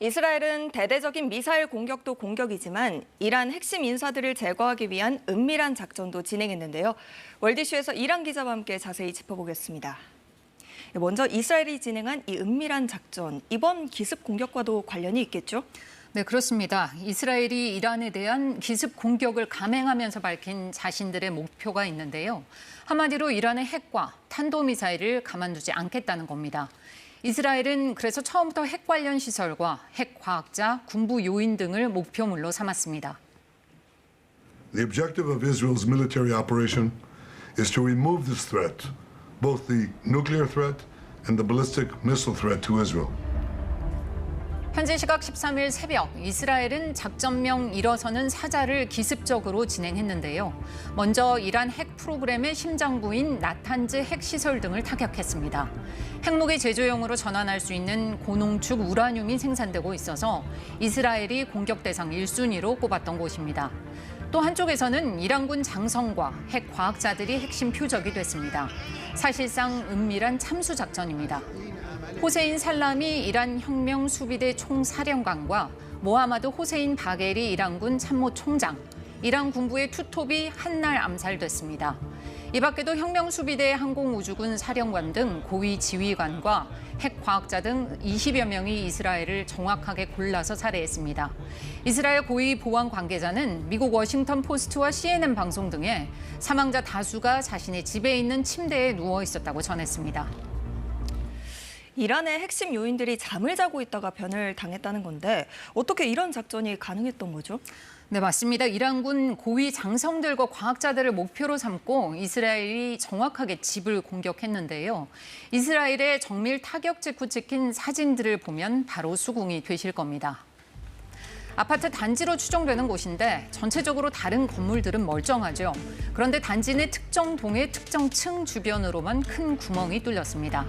이스라엘은 대대적인 미사일 공격도 공격이지만 이란 핵심 인사들을 제거하기 위한 은밀한 작전도 진행했는데요. 월드이슈에서 이란 기자와 함께 자세히 짚어보겠습니다. 먼저 이스라엘이 진행한 이 은밀한 작전, 이번 기습 공격과도 관련이 있겠죠? 네, 그렇습니다. 이스라엘이 이란에 대한 기습 공격을 감행하면서 밝힌 자신들의 목표가 있는데요. 한마디로 이란의 핵과 탄도미사일을 가만두지 않겠다는 겁니다. 이스라엘은 그래서 처음부터 핵 관련 시설과 핵 과학자, 군부 요인 등을 목표물로 삼았습니다. The objective of Israel's military operation is to remove this threat, both the nuclear threat and the ballistic missile threat to Israel. 현지 시각 13일 새벽, 이스라엘은 작전명 일어서는 사자를 기습적으로 진행했는데요. 먼저 이란 핵 프로그램의 심장부인 나탄즈 핵시설 등을 타격했습니다. 핵무기 제조용으로 전환할 수 있는 고농축 우라늄이 생산되고 있어서 이스라엘이 공격 대상 1순위로 꼽았던 곳입니다. 또 한쪽에서는 이란군 장성과 핵 과학자들이 핵심 표적이 됐습니다. 사실상 은밀한 참수 작전입니다. 호세인 살람이 이란 혁명 수비대 총사령관과 모하마드 호세인 바게리 이란군 참모총장, 이란 군부의 투톱이 한날 암살됐습니다. 이 밖에도 혁명 수비대 항공우주군 사령관 등 고위 지휘관과 핵 과학자 등 20여 명이 이스라엘을 정확하게 골라서 살해했습니다. 이스라엘 고위 보안 관계자는 미국 워싱턴 포스트와 CNN 방송 등에 사망자 다수가 자신의 집에 있는 침대에 누워 있었다고 전했습니다. 이란의 핵심 요인들이 잠을 자고 있다가 변을 당했다는 건데 어떻게 이런 작전이 가능했던 거죠? 네, 맞습니다. 이란군 고위 장성들과 과학자들을 목표로 삼고 이스라엘이 정확하게 집을 공격했는데요. 이스라엘의 정밀 타격 직후 찍힌 사진들을 보면 바로 수긍이 되실 겁니다. 아파트 단지로 추정되는 곳인데 전체적으로 다른 건물들은 멀쩡하죠. 그런데 단지 내 특정 동의 특정 층 주변으로만 큰 구멍이 뚫렸습니다.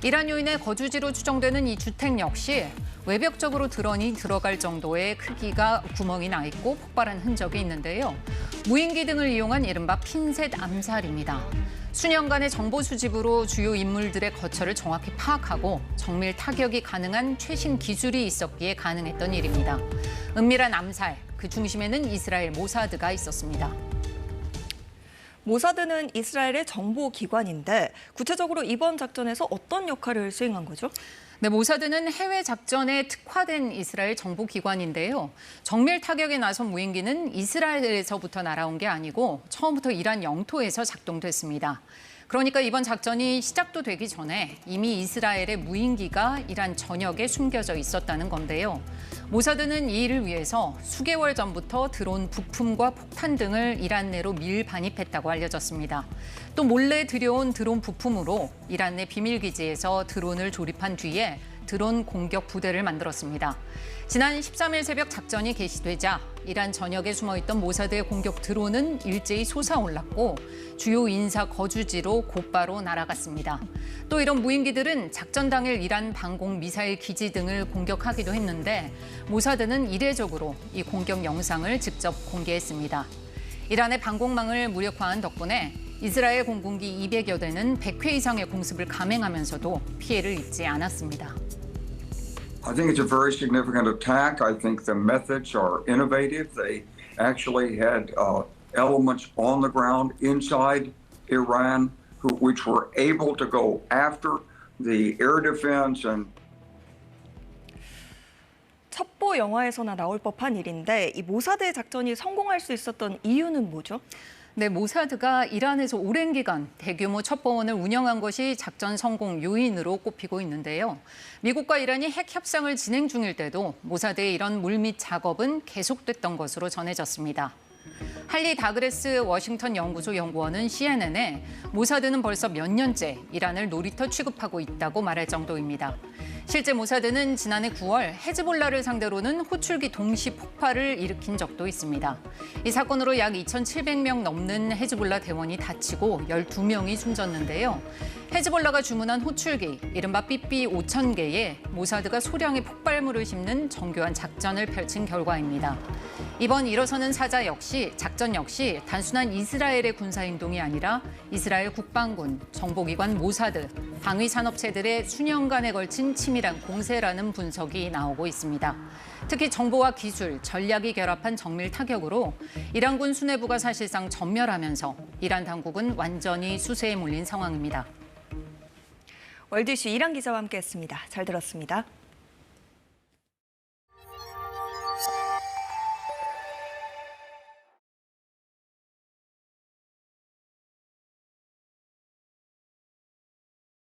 이란 요인의 거주지로 추정되는 이 주택 역시 외벽적으로 드론이 들어갈 정도의 크기가 구멍이 나 있고 폭발한 흔적이 있는데요. 무인기 등을 이용한 이른바 핀셋 암살입니다. 수년간의 정보 수집으로 주요 인물들의 거처를 정확히 파악하고 정밀 타격이 가능한 최신 기술이 있었기에 가능했던 일입니다. 은밀한 암살, 그 중심에는 이스라엘 모사드가 있었습니다. 모사드는 이스라엘의 정보기관인데 구체적으로 이번 작전에서 어떤 역할을 수행한 거죠? 네, 모사드는 해외 작전에 특화된 이스라엘 정보기관인데요. 정밀 타격에 나선 무인기는 이스라엘에서부터 날아온 게 아니고 처음부터 이란 영토에서 작동됐습니다. 그러니까 이번 작전이 시작도 되기 전에 이미 이스라엘의 무인기가 이란 전역에 숨겨져 있었다는 건데요. 모사드는 이 일을 위해서 수개월 전부터 드론 부품과 폭탄 등을 이란 내로 밀반입했다고 알려졌습니다. 또 몰래 들여온 드론 부품으로 이란 내 비밀기지에서 드론을 조립한 뒤에 드론 공격 부대를 만들었습니다. 지난 13일 새벽 작전이 개시되자 이란 전역에 숨어있던 모사드의 공격 드론은 일제히 솟아올랐고 주요 인사 거주지로 곧바로 날아갔습니다. 또 이런 무인기들은 작전 당일 이란 방공 미사일 기지 등을 공격하기도 했는데 모사드는 이례적으로 이 공격 영상을 직접 공개했습니다. 이란의 방공망을 무력화한 덕분에 이스라엘 공군기 200여 대는 100회 이상의 공습을 감행하면서도 피해를 입지 않았습니다. I think it's a very significant attack. I think the methods are innovative. They actually had elements on the ground inside Iran which were able to go after the air defense and 첩보 영화에서나 나올 법한 일인데 이 모사드의 작전이 성공할 수 있었던 이유는 뭐죠? 네, 모사드가 이란에서 오랜 기간 대규모 첩보원을 운영한 것이 작전 성공 요인으로 꼽히고 있는데요. 미국과 이란이 핵 협상을 진행 중일 때도 모사드의 이런 물밑 작업은 계속됐던 것으로 전해졌습니다. 할리 다그레스 워싱턴 연구소 연구원은 CNN에 모사드는 벌써 몇 년째 이란을 놀이터 취급하고 있다고 말할 정도입니다. 실제 모사드는 지난해 9월 헤즈볼라를 상대로는 호출기 동시 폭발을 일으킨 적도 있습니다. 이 사건으로 약 2,700명 넘는 헤즈볼라 대원이 다치고 12명이 숨졌는데요. 헤즈볼라가 주문한 호출기, 이른바 삐삐 5,000개에 모사드가 소량의 폭발물을 싣는 정교한 작전을 펼친 결과입니다. 이번 일어서는 작전 역시 단순한 이스라엘의 군사행동이 아니라 이스라엘 국방군, 정보기관 모사드, 방위산업체들의 수년간에 걸친 치밀한 공세라는 분석이 나오고 있습니다. 특히 정보와 기술, 전략이 결합한 정밀 타격으로 이란군 수뇌부가 사실상 전멸하면서 이란 당국은 완전히 수세에 몰린 상황입니다. 월드이슈 이란 기자와 함께했습니다. 잘 들었습니다.